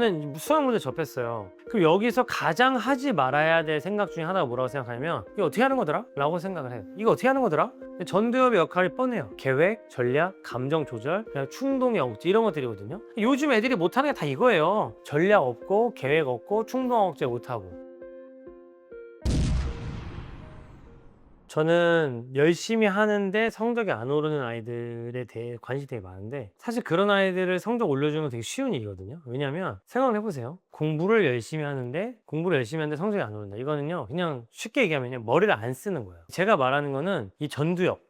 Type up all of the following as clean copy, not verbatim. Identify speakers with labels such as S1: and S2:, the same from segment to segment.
S1: 저는 수학 문제 접했어요. 그럼 여기서 가장 하지 말아야 될 생각 중에 하나가 뭐라고 생각하냐면 이거 어떻게 하는 거더라? 라고 생각을 해요. 이거 어떻게 하는 거더라? 전두엽의 역할이 뻔해요. 계획, 전략, 감정 조절, 그냥 충동의 억제 이런 것들이거든요. 요즘 애들이 못하는 게 다 이거예요. 전략 없고 계획 없고 충동 억제 못하고. 저는 열심히 하는데 성적이 안 오르는 아이들에 대해 관심이 되게 많은데, 사실 그런 아이들을 성적 올려주는 건 되게 쉬운 일이거든요. 왜냐하면 생각을 해보세요. 공부를 열심히 하는데 성적이 안 오른다. 이거는요, 그냥 쉽게 얘기하면 머리를 안 쓰는 거예요. 제가 말하는 거는 이 전두엽,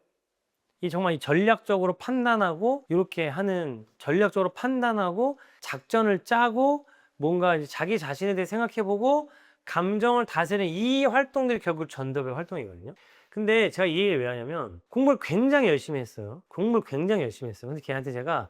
S1: 이 정말 이 전략적으로 판단하고 이렇게 하는, 전략적으로 판단하고 작전을 짜고 뭔가 이제 자기 자신에 대해 생각해보고 감정을 다스리는 이 활동들이 결국 전두엽의 활동이거든요. 근데 제가 이 얘기를 왜 하냐면, 공부를 굉장히 열심히 했어요. 공부를 굉장히 열심히 했어요. 근데 걔한테 제가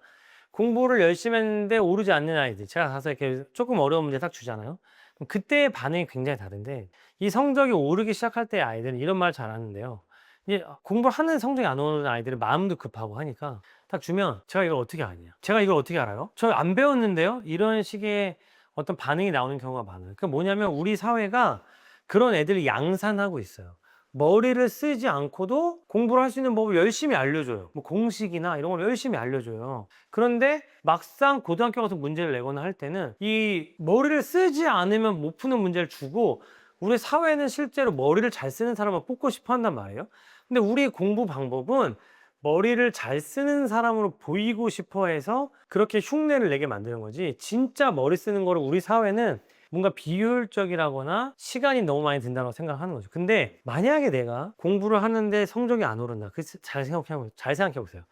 S1: 공부를 열심히 했는데 오르지 않는 아이들, 제가 가서 이렇게 조금 어려운 문제 딱 주잖아요. 그럼 그때의 반응이 굉장히 다른데, 이 성적이 오르기 시작할 때 아이들은 이런 말 잘 하는데요. 이제 공부를 하는 성적이 안 오르는 아이들은 마음도 급하고 하니까 딱 주면 제가 이걸 어떻게 아냐? 제가 이걸 어떻게 알아요? 저 안 배웠는데요? 이런 식의 어떤 반응이 나오는 경우가 많아요. 그게 뭐냐면 우리 사회가 그런 애들을 양산하고 있어요. 머리를 쓰지 않고도 공부를 할 수 있는 법을 열심히 알려줘요. 뭐 공식이나 이런 걸 열심히 알려줘요. 그런데 막상 고등학교 가서 문제를 내거나 할 때는 이 머리를 쓰지 않으면 못 푸는 문제를 주고, 우리 사회는 실제로 머리를 잘 쓰는 사람을 뽑고 싶어 한단 말이에요. 근데 우리 공부 방법은 머리를 잘 쓰는 사람으로 보이고 싶어 해서 그렇게 흉내를 내게 만드는 거지, 진짜 머리 쓰는 거를 우리 사회는 뭔가 비효율적이라거나 시간이 너무 많이 든다고 생각하는 거죠. 근데 만약에 내가 공부를 하는데 성적이 안 오른다. 잘 생각해 보세요.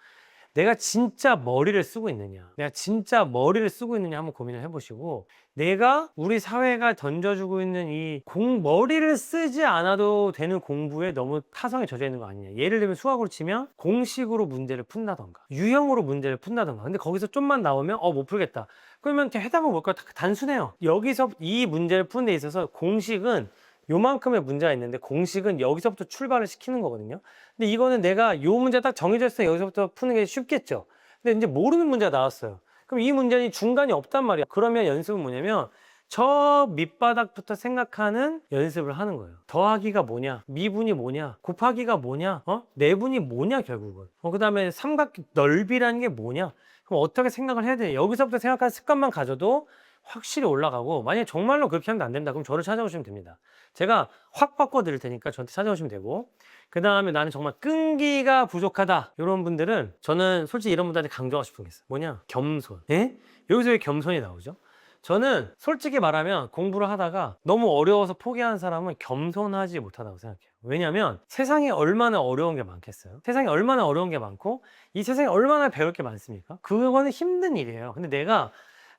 S1: 내가 진짜 머리를 쓰고 있느냐, 내가 진짜 머리를 쓰고 있느냐 한번 고민을 해보시고, 내가 우리 사회가 던져주고 있는 이 머리를 쓰지 않아도 되는 공부에 너무 타성에 젖어 있는 거 아니냐. 예를 들면 수학으로 치면 공식으로 문제를 푼다던가 유형으로 문제를 푼다던가, 근데 거기서 좀만 나오면 못 풀겠다. 그러면 해답은 뭘까요? 단순해요. 여기서 이 문제를 푸는 데 있어서 공식은 요만큼의 문제가 있는데, 공식은 여기서부터 출발을 시키는 거거든요. 근데 이거는 내가 요 문제 딱 정해져 있으면 여기서부터 푸는 게 쉽겠죠. 근데 이제 모르는 문제가 나왔어요. 그럼 이 문제는 중간이 없단 말이야. 그러면 연습은 뭐냐면 저 밑바닥부터 생각하는 연습을 하는 거예요. 더하기가 뭐냐, 미분이 뭐냐, 곱하기가 뭐냐, 내분이 뭐냐, 결국은. 그 다음에 삼각형 넓이라는 게 뭐냐. 그럼 어떻게 생각을 해야 돼? 여기서부터 생각하는 습관만 가져도 확실히 올라가고, 만약에 정말로 그렇게 하면 안 된다, 그럼 저를 찾아오시면 됩니다. 제가 확 바꿔드릴 테니까 저한테 찾아오시면 되고, 그 다음에 나는 정말 끈기가 부족하다, 이런 분들은 저는 솔직히 이런 분들한테 강조하고 싶은 게 있어요. 뭐냐? 겸손. 예? 여기서 왜 겸손이 나오죠? 저는 솔직히 말하면 공부를 하다가 너무 어려워서 포기하는 사람은 겸손하지 못하다고 생각해요. 왜냐면 세상에 얼마나 어려운 게 많겠어요? 세상에 얼마나 어려운 게 많고 이 세상에 얼마나 배울 게 많습니까? 그거는 힘든 일이에요. 근데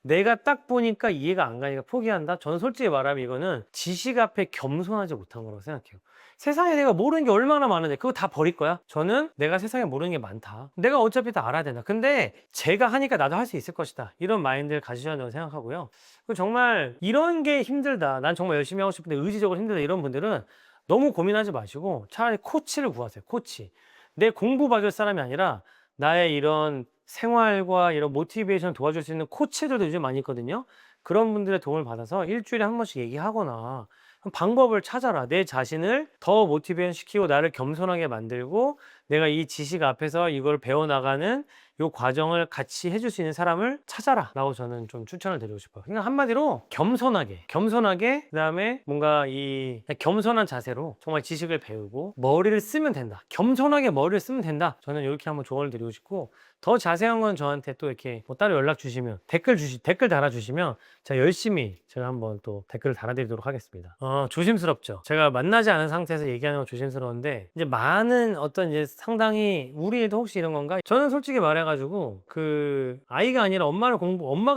S1: 내가 딱 보니까 이해가 안 가니까 포기한다? 저는 솔직히 말하면 이거는 지식 앞에 겸손하지 못한 거라고 생각해요. 세상에 내가 모르는 게 얼마나 많은데 그거 다 버릴 거야? 저는 내가 세상에 모르는 게 많다, 내가 어차피 다 알아야 된다, 근데 제가 하니까 나도 할 수 있을 것이다, 이런 마인드를 가지셔야 된다고 생각하고요. 그리고 정말 이런 게 힘들다, 난 정말 열심히 하고 싶은데 의지적으로 힘들다, 이런 분들은 너무 고민하지 마시고 차라리 코치를 구하세요. 코치. 내 공부 봐줄 사람이 아니라 나의 이런 생활과 이런 모티베이션을 도와줄 수 있는 코치들도 요즘 많이 있거든요. 그런 분들의 도움을 받아서 일주일에 한 번씩 얘기하거나 방법을 찾아라. 내 자신을 더 모티베이션 시키고 나를 겸손하게 만들고 내가 이 지식 앞에서 이걸 배워나가는 이 과정을 같이 해줄 수 있는 사람을 찾아라 라고 저는 좀 추천을 드리고 싶어요. 그러니까 한마디로 겸손하게, 그 다음에 뭔가 이 겸손한 자세로 정말 지식을 배우고 머리를 쓰면 된다, 겸손하게 머리를 쓰면 된다, 저는 이렇게 한번 조언을 드리고 싶고, 더 자세한 건 저한테 또 이렇게 뭐 따로 연락 주시면, 댓글 달아주시면 제가 열심히 한번 또 댓글을 달아드리도록 하겠습니다. 조심스럽죠. 제가 만나지 않은 상태에서 얘기하는 건 조심스러운데, 이제 많은 어떤 이제 상당히 우리 애도 혹시 이런 건가? 저는 솔직히 말해가지고 그 아이가 아니라 엄마가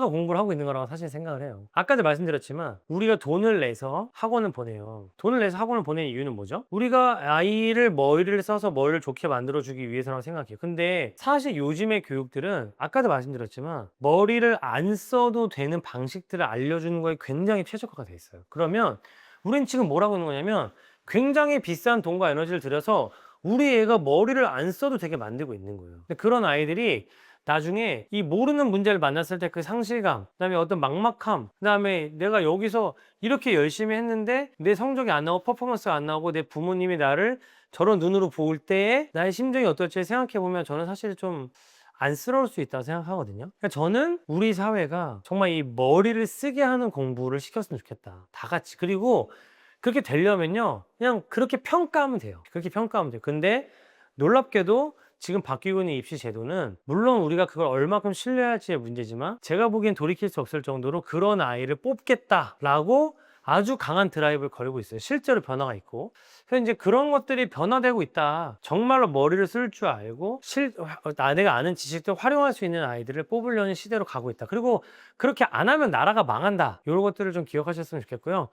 S1: 공부를 하고 있는 거라고 사실 생각을 해요. 아까도 말씀드렸지만 우리가 돈을 내서 학원을 보내요. 돈을 내서 학원을 보내는 이유는 뭐죠? 우리가 아이를 머리를 써서 머리를 좋게 만들어주기 위해서라고 생각해요. 근데 사실 요즘의 교육들은 아까도 말씀드렸지만 머리를 안 써도 되는 방식들을 알려주는 거에 굉장히 최적화가 돼 있어요. 그러면 우린 지금 뭐라고 하는 거냐면 굉장히 비싼 돈과 에너지를 들여서 우리 애가 머리를 안 써도 되게 만들고 있는 거예요. 근데 그런 아이들이 나중에 이 모르는 문제를 만났을 때 그 상실감, 그다음에 어떤 막막함, 그다음에 내가 여기서 이렇게 열심히 했는데 내 성적이 안 나오고 퍼포먼스가 안 나오고 내 부모님이 나를 저런 눈으로 볼 때에 나의 심정이 어떨지 생각해 보면 저는 사실 좀 안쓰러울 수 있다고 생각하거든요. 그러니까 저는 우리 사회가 정말 이 머리를 쓰게 하는 공부를 시켰으면 좋겠다. 다 같이. 그리고 그렇게 되려면요. 그냥 그렇게 평가하면 돼요. 그렇게 평가하면 돼요. 근데 놀랍게도 지금 바뀌고 있는 입시 제도는 물론 우리가 그걸 얼마큼 신뢰할지의 문제지만 제가 보기엔 돌이킬 수 없을 정도로 그런 아이를 뽑겠다라고 아주 강한 드라이브를 걸고 있어요. 실제로 변화가 있고. 그래서 이제 그런 것들이 변화되고 있다. 정말로 머리를 쓸 줄 알고 내가 아는 지식도 활용할 수 있는 아이들을 뽑으려는 시대로 가고 있다. 그리고 그렇게 안 하면 나라가 망한다. 이런 것들을 좀 기억하셨으면 좋겠고요.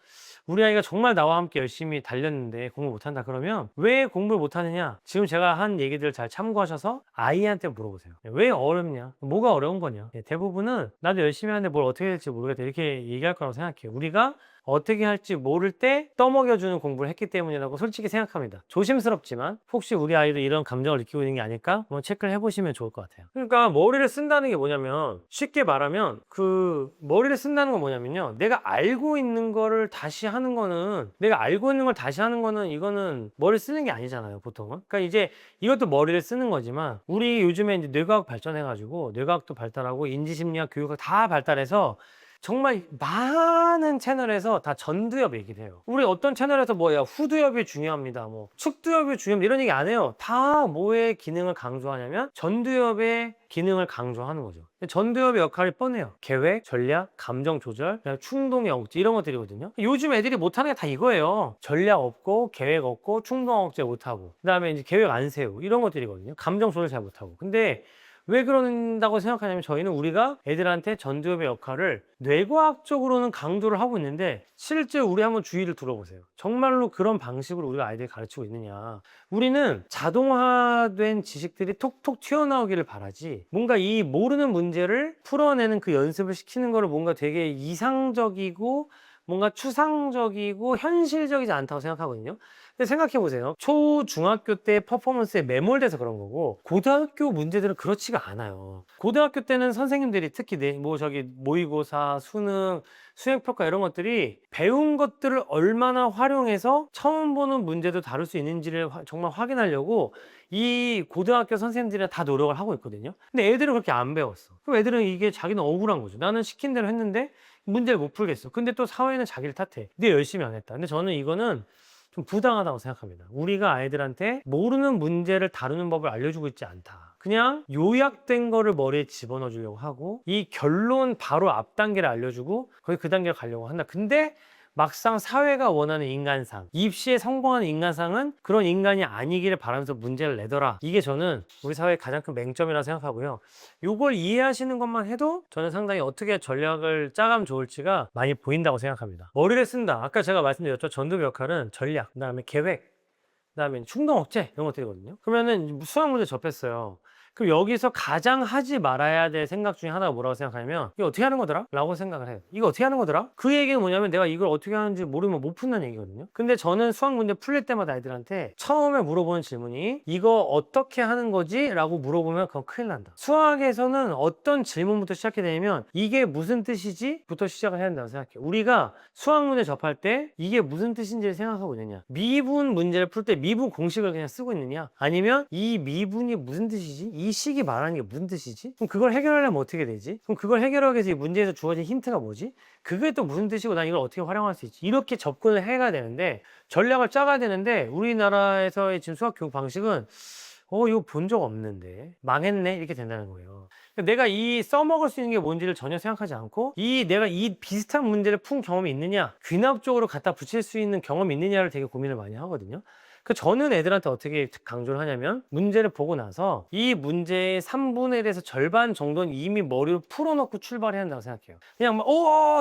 S1: 우리 아이가 정말 나와 함께 열심히 달렸는데 공부 못한다 그러면 왜 공부를 못하느냐? 지금 제가 한 얘기들 잘 참고하셔서 아이한테 물어보세요. 왜 어렵냐? 뭐가 어려운 거냐? 대부분은 나도 열심히 하는데 뭘 어떻게 될지 모르겠다 이렇게 얘기할 거라고 생각해요. 우리가 어떻게 할지 모를 때 떠먹여주는 공부를 했기 때문이라고 솔직히 생각합니다. 조심스럽지만 혹시 우리 아이도 이런 감정을 느끼고 있는 게 아닐까? 한번 체크를 해보시면 좋을 것 같아요. 그러니까 머리를 쓴다는 게 뭐냐면 쉽게 말하면 그 머리를 쓴다는 건 뭐냐면요. 내가 알고 있는 거를 다시 하는 거는 내가 알고 있는 걸 다시 하는 거는 이거는 머리를 쓰는 게 아니잖아요. 보통은. 그러니까 이제 이것도 머리를 쓰는 거지만 우리 요즘에 이제 뇌과학 발전해가지고 뇌과학도 발달하고 인지심리학 교육학 다 발달해서 정말 많은 채널에서 다 전두엽 얘기를 해요. 우리 어떤 채널에서 뭐야 후두엽이 중요합니다. 뭐 측두엽이 중요합니다. 이런 얘기 안 해요. 다 뭐의 기능을 강조하냐면 전두엽의 기능을 강조하는 거죠. 전두엽의 역할이 뻔해요. 계획, 전략, 감정 조절, 충동의 억제 이런 것들이거든요. 요즘 애들이 못하는 게 다 이거예요. 전략 없고 계획 없고 충동 억제 못하고 그다음에 이제 계획 안 세우고 이런 것들이거든요. 감정 조절 잘 못하고. 근데 왜 그런다고 생각하냐면 저희는 우리가 애들한테 전두엽의 역할을 뇌과학적으로는 강조를 하고 있는데 실제 우리 한번 주의를 들어보세요. 정말로 그런 방식으로 우리가 아이들 가르치고 있느냐. 우리는 자동화된 지식들이 톡톡 튀어나오기를 바라지 뭔가 이 모르는 문제를 풀어내는 그 연습을 시키는 거를 뭔가 되게 이상적이고 뭔가 추상적이고 현실적이지 않다고 생각하거든요. 근데 생각해 보세요. 초, 중학교 때 퍼포먼스에 매몰돼서 그런 거고 고등학교 문제들은 그렇지가 않아요. 고등학교 때는 선생님들이 특히 모의고사, 수능, 수행평가 이런 것들이 배운 것들을 얼마나 활용해서 처음 보는 문제도 다룰 수 있는지를 정말 확인하려고 이 고등학교 선생님들이 다 노력을 하고 있거든요. 근데 애들은 그렇게 안 배웠어. 그럼 애들은 이게 자기는 억울한 거죠. 나는 시킨 대로 했는데 문제를 못 풀겠어. 근데 또 사회는 자기를 탓해. 네 열심히 안 했다. 근데 저는 이거는 좀 부당하다고 생각합니다. 우리가 아이들한테 모르는 문제를 다루는 법을 알려주고 있지 않다. 그냥 요약된 거를 머리에 집어넣어 주려고 하고 이 결론 바로 앞 단계를 알려주고 거의 그 단계를 가려고 한다. 근데 막상 사회가 원하는 인간상, 입시에 성공하는 인간상은 그런 인간이 아니기를 바라면서 문제를 내더라. 이게 저는 우리 사회의 가장 큰 맹점이라고 생각하고요. 이걸 이해하시는 것만 해도 저는 상당히 어떻게 전략을 짜가면 좋을지가 많이 보인다고 생각합니다. 머리를 쓴다. 아까 제가 말씀드렸죠. 전두엽 역할은 전략, 그다음에 계획, 그다음에 충동 억제 이런 것들이거든요. 그러면은 수학 문제 접했어요. 그럼 여기서 가장 하지 말아야 될 생각 중에 하나가 뭐라고 생각하냐면 이거 어떻게 하는 거더라? 라고 생각을 해요. 이거 어떻게 하는 거더라? 그 얘기는 뭐냐면 내가 이걸 어떻게 하는지 모르면 못 푼다는 얘기거든요. 근데 저는 수학 문제 풀릴 때마다 아이들한테 처음에 물어보는 질문이 이거 어떻게 하는 거지? 라고 물어보면 그건 큰일 난다. 수학에서는 어떤 질문부터 시작이 되냐면 이게 무슨 뜻이지? 부터 시작을 해야 된다고 생각해요. 우리가 수학 문제 접할 때 이게 무슨 뜻인지를 생각하고 있느냐, 미분 문제를 풀 때 미분 공식을 그냥 쓰고 있느냐, 아니면 이 미분이 무슨 뜻이지? 이 식이 말하는 게 무슨 뜻이지? 그럼 그걸 해결하려면 어떻게 되지? 그럼 그걸 해결하기 위해서 이 문제에서 주어진 힌트가 뭐지? 그게 또 무슨 뜻이고 난 이걸 어떻게 활용할 수 있지? 이렇게 접근을 해가야 되는데 전략을 짜가야 되는데 우리나라에서의 지금 수학 교육 방식은 이거 본 적 없는데 망했네 이렇게 된다는 거예요. 내가 이 써먹을 수 있는 게 뭔지를 전혀 생각하지 않고 내가 이 비슷한 문제를 푼 경험이 있느냐, 귀납적으로 갖다 붙일 수 있는 경험이 있느냐를 되게 고민을 많이 하거든요. 저는 애들한테 어떻게 강조를 하냐면 문제를 보고 나서 이 문제의 3분의 1에서 절반 정도는 이미 머리로 풀어놓고 출발해야 한다고 생각해요. 그냥 막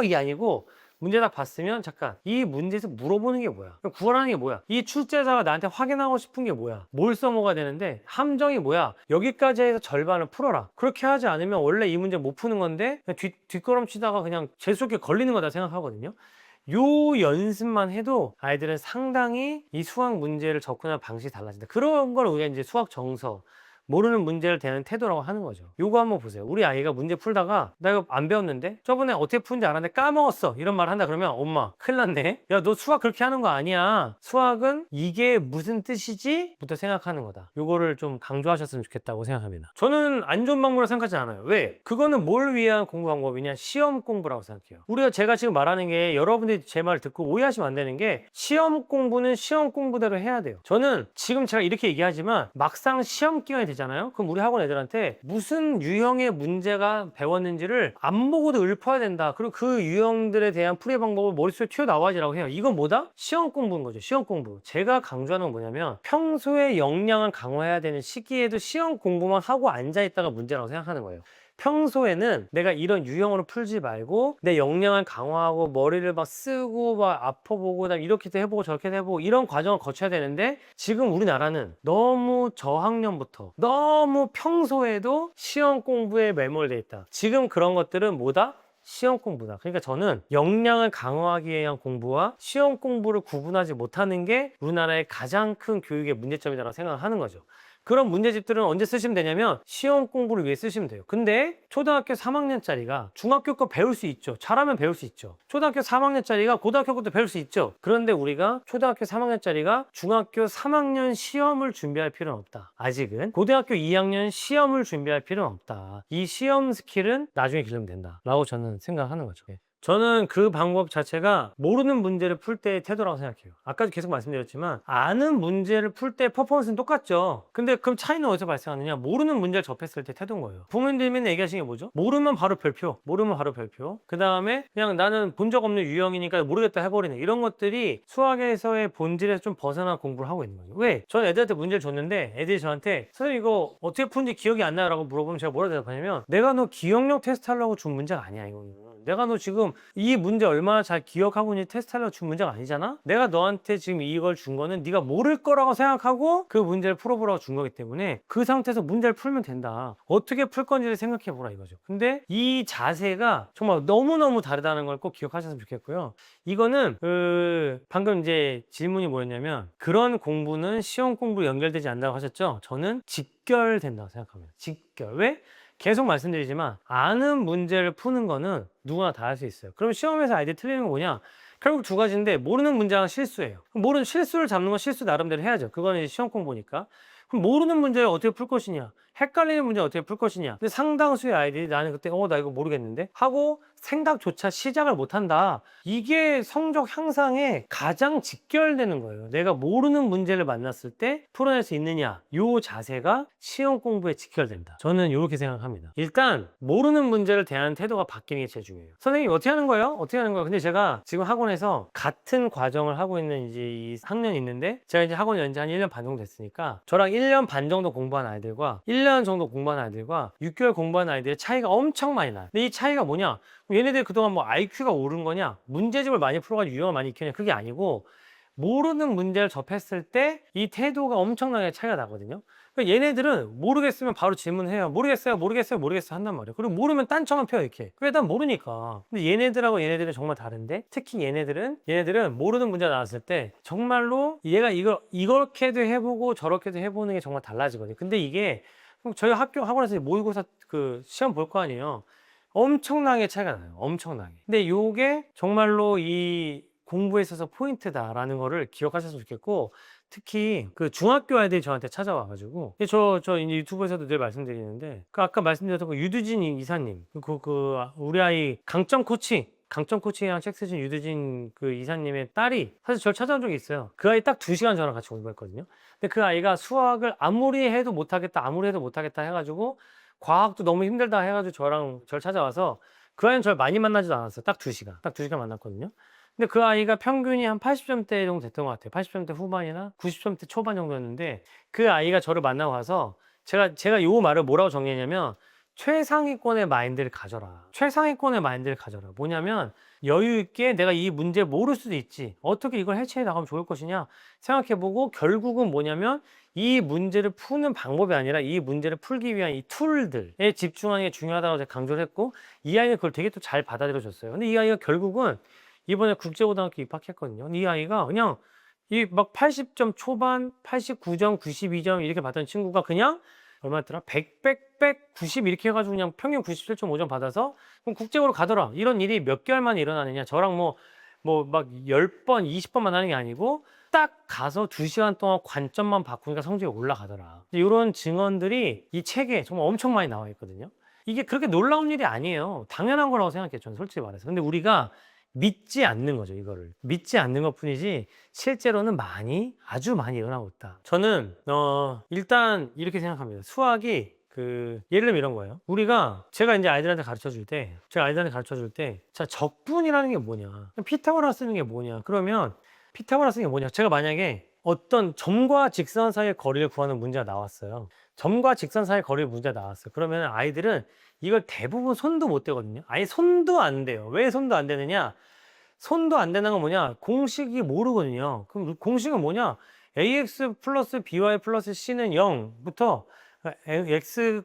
S1: 이게 아니고 문제 딱 봤으면 잠깐 이 문제에서 물어보는 게 뭐야, 구하라는 게 뭐야, 이 출제자가 나한테 확인하고 싶은 게 뭐야, 뭘 써먹어야 되는데 함정이 뭐야, 여기까지 해서 절반을 풀어라. 그렇게 하지 않으면 원래 이 문제 못 푸는 건데 그냥 뒷걸음치다가 그냥 재수없게 걸리는 거다 생각하거든요. 요 연습만 해도 아이들은 상당히 이 수학 문제를 접근하는 방식이 달라진다. 그런 걸 우리가 이제 수학 정서, 모르는 문제를 대하는 태도라고 하는 거죠. 요거 한번 보세요. 우리 아이가 문제 풀다가 나 이거 안 배웠는데 저번에 어떻게 푸는지 알았는데 까먹었어 이런 말 한다 그러면 엄마 큰일 났네. 야, 너 수학 그렇게 하는 거 아니야. 수학은 이게 무슨 뜻이지? 부터 생각하는 거다. 요거를 좀 강조하셨으면 좋겠다고 생각합니다. 저는 안 좋은 방법으로 생각하지 않아요. 왜? 그거는 뭘 위한 공부 방법이냐? 시험 공부라고 생각해요. 제가 지금 말하는 게 여러분들이 제 말을 듣고 오해하시면 안 되는 게 시험 공부는 시험 공부대로 해야 돼요. 저는 지금 제가 이렇게 얘기하지만 막상 시험 기간이 되잖아요. 그럼 우리 학원 애들한테 무슨 유형의 문제가 배웠는지를 안 보고도 읊어야 된다. 그리고 그 유형들에 대한 풀이 방법을 머릿속에 튀어나와야지라고 해요. 이건 뭐다? 시험 공부인 거죠. 시험 공부. 제가 강조하는 건 뭐냐면 평소에 역량을 강화해야 되는 시기에도 시험 공부만 하고 앉아있다가 문제라고 생각하는 거예요. 평소에는 내가 이런 유형으로 풀지 말고 내 역량을 강화하고 머리를 막 쓰고 막 아파보고 이렇게도 해보고 저렇게도 해보고 이런 과정을 거쳐야 되는데 지금 우리나라는 너무 저학년부터 너무 평소에도 시험 공부에 매몰돼 있다. 지금 그런 것들은 뭐다? 시험 공부다. 그러니까 저는 역량을 강화하기 위한 공부와 시험 공부를 구분하지 못하는 게 우리나라의 가장 큰 교육의 문제점이라고 생각하는 거죠. 그런 문제집들은 언제 쓰시면 되냐면 시험 공부를 위해 쓰시면 돼요. 근데 초등학교 3학년짜리가 중학교 거 배울 수 있죠. 잘하면 배울 수 있죠. 초등학교 3학년짜리가 고등학교 것도 배울 수 있죠. 그런데 우리가 초등학교 3학년짜리가 중학교 3학년 시험을 준비할 필요는 없다. 아직은 고등학교 2학년 시험을 준비할 필요는 없다. 이 시험 스킬은 나중에 기르면 된다 라고 저는 생각하는 거죠. 저는 그 방법 자체가 모르는 문제를 풀 때의 태도라고 생각해요. 아까도 계속 말씀드렸지만 아는 문제를 풀 때 퍼포먼스는 똑같죠. 근데 그럼 차이는 어디서 발생하느냐? 모르는 문제를 접했을 때 태도인 거예요. 부모님들이 맨날 얘기하시는 게 뭐죠? 모르면 바로 별표, 모르면 바로 별표. 그 다음에 그냥 나는 본 적 없는 유형이니까 모르겠다 해버리는 이런 것들이 수학에서의 본질에서 좀 벗어난 공부를 하고 있는 거죠. 왜? 저는 애들한테 문제를 줬는데 애들이 저한테 선생님 이거 어떻게 푸는지 기억이 안 나요? 라고 물어보면 제가 뭐라 대답하냐면 내가 너 기억력 테스트 하려고 준 문제가 아니야 이거는. 내가 너 지금 이 문제 얼마나 잘 기억하고 있는지 테스트하려고 준 문제가 아니잖아? 내가 너한테 지금 이걸 준 거는 네가 모를 거라고 생각하고 그 문제를 풀어보라고 준 거기 때문에 그 상태에서 문제를 풀면 된다. 어떻게 풀 건지를 생각해 보라 이거죠. 근데 이 자세가 정말 너무너무 다르다는 걸 꼭 기억하셨으면 좋겠고요. 이거는 방금 이제 질문이 뭐였냐면 그런 공부는 시험 공부로 연결되지 않는다고 하셨죠? 저는 직결된다고 생각합니다. 직결. 왜? 계속 말씀드리지만 아는 문제를 푸는 거는 누구나 다 할 수 있어요. 그럼 시험에서 아이들이 틀리는 건 뭐냐? 결국 두 가지인데 모르는 문제가 실수예요. 모르는 실수를 잡는 건 실수 나름대로 해야죠. 그거는 이제 시험 공부니까. 그럼 모르는 문제를 어떻게 풀 것이냐? 헷갈리는 문제를 어떻게 풀 것이냐? 근데 상당수의 아이들이 나는 그때 나 이거 모르겠는데 하고 생각조차 시작을 못한다. 이게 성적 향상에 가장 직결되는 거예요. 내가 모르는 문제를 만났을 때 풀어낼 수 있느냐? 요 자세가 시험 공부에 직결된다. 저는 이렇게 생각합니다. 일단 모르는 문제를 대하는 태도가 바뀌는 게 제일 중요해요. 선생님 어떻게 하는 거예요? 어떻게 하는 거예요? 근데 제가 지금 학원에서 같은 과정을 하고 있는 이제 이 학년이 있는데 제가 이제 학원 연지 한 1년 반 정도 됐으니까 저랑 1년 반 정도 공부한 아이들과 1년 정도 공부한 아이들과 6개월 공부한 아이들의 차이가 엄청 많이 나요. 근데 이 차이가 뭐냐? 얘네들 그동안 뭐 IQ가 오른 거냐? 문제집을 많이 풀어가지고 유형을 많이 익혔냐? 그게 아니고 모르는 문제를 접했을 때 이 태도가 엄청나게 차이가 나거든요. 그러니까 얘네들은 모르겠으면 바로 질문해요. 모르겠어요, 모르겠어요, 모르겠어요 한단 말이에요. 그리고 모르면 딴청만 펴요 이렇게. 왜? 난 모르니까. 근데 얘네들하고 얘네들은 정말 다른데 특히 얘네들은 모르는 문제가 나왔을 때 정말로 얘가 이렇게도 해보고 저렇게도 해보는 게 정말 달라지거든요. 근데 이게 저희 학원에서 모의고사 그 시험 볼 거 아니에요. 엄청나게 차이가 나요. 엄청나게. 근데 요게 정말로 이 공부에 있어서 포인트다라는 거를 기억하셨으면 좋겠고 특히 그 중학교 아이들이 저한테 찾아와가지고 저 이제 유튜브에서도 늘 말씀드리는데 그 아까 말씀드렸던 그 유두진 이사님 우리 아이 강점 코칭이랑 책 쓰신 유두진 그 이사님의 딸이 사실 저를 찾아온 적이 있어요. 그 아이 딱 2시간 저랑 같이 공부했거든요. 근데 그 아이가 수학을 아무리 해도 못하겠다 해가지고 과학도 너무 힘들다 해가지고 저를 찾아와서 그 아이는 저를 많이 만나지도 않았어요. 딱 2시간 만났거든요. 근데 그 아이가 평균이 한 80점대 정도 됐던 것 같아요. 80점대 후반이나 90점대 초반 정도였는데 그 아이가 저를 만나고 와서 제가 요 말을 뭐라고 정리했냐면 최상위권의 마인드를 가져라. 최상위권의 마인드를 가져라. 뭐냐면 여유 있게 내가 이 문제 모를 수도 있지. 어떻게 이걸 해체해 나가면 좋을 것이냐 생각해보고 결국은 뭐냐면 이 문제를 푸는 방법이 아니라 이 문제를 풀기 위한 이 툴들에 집중하는 게 중요하다고 제가 강조를 했고 이 아이는 그걸 되게 또 잘 받아들여줬어요. 근데 이 아이가 결국은 이번에 국제고등학교 입학했거든요. 이 아이가 그냥 이 막 80점 초반, 89점, 92점 이렇게 받던 친구가 그냥 얼마였더라? 190 이렇게 해가지고 그냥 평균 97.5점 받아서 그럼 국제고로 가더라. 이런 일이 몇 개월 만에 일어나느냐. 저랑 뭐 막 10번, 20번만 하는 게 아니고 딱 가서 2시간 동안 관점만 바꾸니까 성적이 올라가더라. 이런 증언들이 이 책에 정말 엄청 많이 나와 있거든요. 이게 그렇게 놀라운 일이 아니에요. 당연한 거라고 생각해요. 저는 솔직히 말해서. 근데 우리가 믿지 않는 거죠. 이거를 믿지 않는 것 뿐이지 실제로는 아주 많이 일어나고 있다. 저는 일단 이렇게 생각합니다. 수학이 예를 들면 이런 거예요. 제가 이제 아이들한테 가르쳐 줄 때, 자, 적분이라는 게 뭐냐, 피타고라 쓰는 게 뭐냐, 그러면 피타고라 쓰는 게 뭐냐, 제가 만약에 어떤 점과 직선 사이의 거리를 구하는 문제가 나왔어요. 점과 직선 사이의 거리의 문제가 나왔어요. 그러면 아이들은 이걸 대부분 손도 못 대거든요. 아예 손도 안 돼요. 왜 손도 안 되느냐? 손도 안 되는 건 뭐냐? 공식이 모르거든요. 그럼 공식은 뭐냐? ax 플러스 by 플러스 c는 0부터 x1,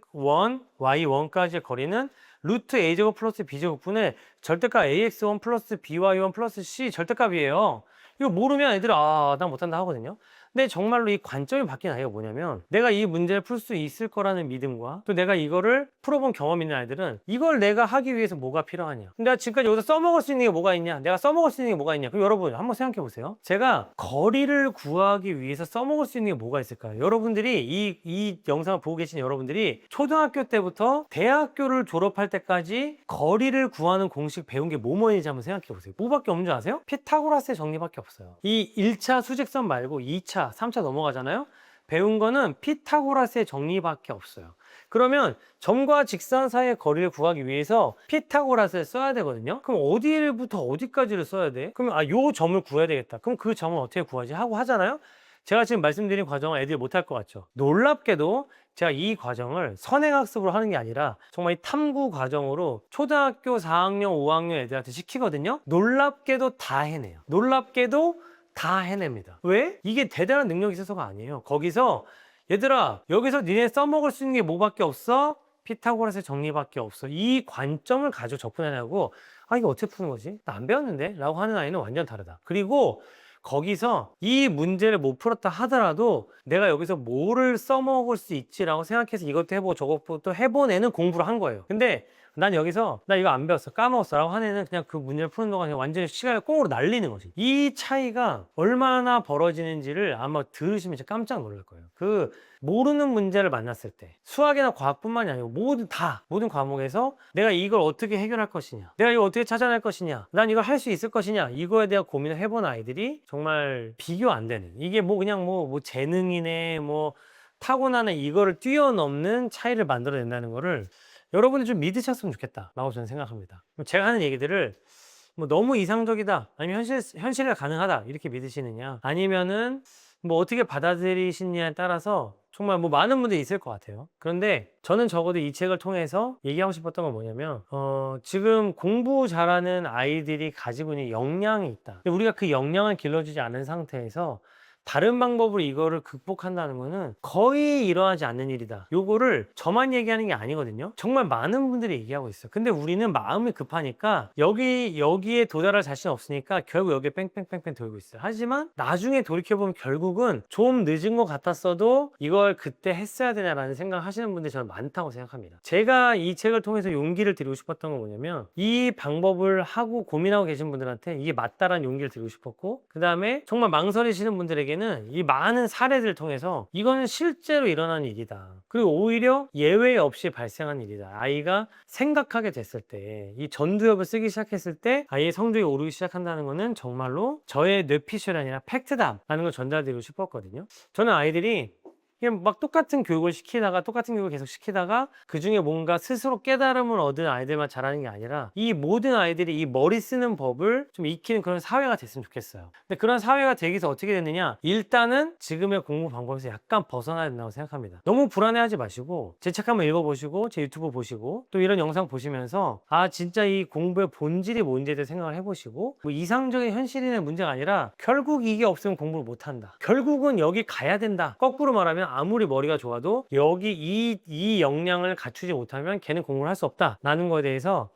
S1: y1까지의 거리는 루트 a제곱 플러스 b제곱분의 절대값 ax1 플러스 by1 플러스 c 절대값이에요. 이거 모르면 애들은 나 못한다 하거든요. 근데 정말로 이 관점이 바뀐 아이가 뭐냐면 내가 이 문제를 풀 수 있을 거라는 믿음과 또 내가 이거를 풀어본 경험 있는 아이들은 이걸 내가 하기 위해서 뭐가 필요하냐, 내가 지금까지 여기서 써먹을 수 있는 게 뭐가 있냐, 내가 써먹을 수 있는 게 뭐가 있냐. 그럼 여러분 한번 생각해 보세요. 제가 거리를 구하기 위해서 써먹을 수 있는 게 뭐가 있을까요? 여러분들이 이 영상을 보고 계신 여러분들이 초등학교 때부터 대학교를 졸업할 때까지 거리를 구하는 공식 배운 게 뭐뭐인지 한번 생각해 보세요. 뭐밖에 없는 줄 아세요? 피타고라스의 정리밖에 없어요. 이 1차 수직선 말고 2차 3차 넘어가잖아요. 배운 거는 피타고라스의 정리밖에 없어요. 그러면 점과 직선 사이의 거리를 구하기 위해서 피타고라스를 써야 되거든요. 그럼 어디부터 어디까지를 써야 돼? 그러면 요 점을 구해야 되겠다. 그럼 그 점을 어떻게 구하지? 하고 하잖아요. 제가 지금 말씀드린 과정은 애들이 못할 것 같죠. 놀랍게도 제가 이 과정을 선행학습으로 하는 게 아니라 정말 이 탐구 과정으로 초등학교 4학년, 5학년 애들한테 시키거든요. 놀랍게도 다 해내요. 놀랍게도 다 해냅니다. 왜? 이게 대단한 능력이 있어서가 아니에요. 거기서 얘들아, 여기서 니네 써먹을 수 있는 게 뭐밖에 없어? 피타고라스의 정리밖에 없어. 이 관점을 가지고 접근하냐고. 이거 어떻게 푸는 거지? 나 안 배웠는데? 라고 하는 아이는 완전 다르다. 그리고 거기서 이 문제를 못 풀었다 하더라도 내가 여기서 뭐를 써먹을 수 있지라고 생각해서 이것도 해보고 저것도 해본 애는 공부를 한 거예요. 근데 난 여기서 나 이거 안 배웠어, 까먹었어 라고 하는 애는 그냥 그 문제를 푸는 동안 그냥 완전히 시간을 꽁으로 날리는 거지. 이 차이가 얼마나 벌어지는지를 아마 들으시면 진짜 깜짝 놀랄 거예요. 모르는 문제를 만났을 때 수학이나 과학뿐만이 아니고 모든 과목에서 내가 이걸 어떻게 해결할 것이냐, 내가 이걸 어떻게 찾아낼 것이냐, 난 이걸 할 수 있을 것이냐, 이거에 대한 고민을 해본 아이들이 정말 비교 안 되는, 이게 그냥 재능이네 타고나는 이거를 뛰어넘는 차이를 만들어낸다는 거를 여러분이 좀 믿으셨으면 좋겠다 라고 저는 생각합니다. 제가 하는 얘기들을 너무 이상적이다, 아니면 현실에 가능하다 이렇게 믿으시느냐, 아니면은 어떻게 받아들이시느냐에 따라서 정말 많은 분들이 있을 것 같아요. 그런데 저는 적어도 이 책을 통해서 얘기하고 싶었던 건 뭐냐면 지금 공부 잘하는 아이들이 가지고 있는 역량이 있다. 근데 우리가 그 역량을 길러주지 않은 상태에서 다른 방법으로 이거를 극복한다는 거는 거의 일어나지 않는 일이다. 요거를 저만 얘기하는 게 아니거든요. 정말 많은 분들이 얘기하고 있어요. 근데 우리는 마음이 급하니까 여기에 도달할 자신 없으니까 결국 여기에 뺑뺑뺑뺑 돌고 있어요. 하지만 나중에 돌이켜보면 결국은 좀 늦은 것 같았어도 이걸 그때 했어야 되냐라는 생각을 하시는 분들이 저는 많다고 생각합니다. 제가 이 책을 통해서 용기를 드리고 싶었던 건 뭐냐면 이 방법을 하고 고민하고 계신 분들한테 이게 맞다라는 용기를 드리고 싶었고, 그 다음에 정말 망설이시는 분들에게 이 많은 사례들을 통해서 이거는 실제로 일어난 일이다. 그리고 오히려 예외 없이 발생한 일이다. 아이가 생각하게 됐을 때, 이 전두엽을 쓰기 시작했을 때 아이의 성적이 오르기 시작한다는 거는 정말로 저의 뇌피셜이 아니라 팩트다라는 걸 전달드리고 싶었거든요. 저는 아이들이 그냥 똑같은 교육을 계속 시키다가 그 중에 뭔가 스스로 깨달음을 얻은 아이들만 잘하는 게 아니라 이 모든 아이들이 이 머리 쓰는 법을 좀 익히는 그런 사회가 됐으면 좋겠어요. 근데 그런 사회가 되기 위해서 어떻게 됐느냐, 일단은 지금의 공부 방법에서 약간 벗어나야 된다고 생각합니다. 너무 불안해하지 마시고 제 책 한번 읽어보시고 제 유튜브 보시고 또 이런 영상 보시면서 진짜 이 공부의 본질이 뭔지에 대해 생각을 해보시고 이상적인 현실인의 문제가 아니라 결국 이게 없으면 공부를 못한다, 결국은 여기 가야 된다. 거꾸로 말하면 아무리 머리가 좋아도 여기 이 역량을 갖추지 못하면 걔는 공부를 할 수 없다 라는 거에 대해서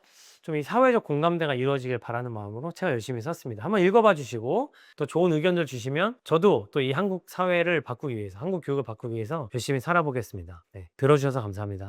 S1: 좀 이 사회적 공감대가 이루어지길 바라는 마음으로 제가 열심히 썼습니다. 한번 읽어봐 주시고 또 좋은 의견들 주시면 저도 또 이 한국 사회를 바꾸기 위해서, 한국 교육을 바꾸기 위해서 열심히 살아보겠습니다. 네, 들어주셔서 감사합니다.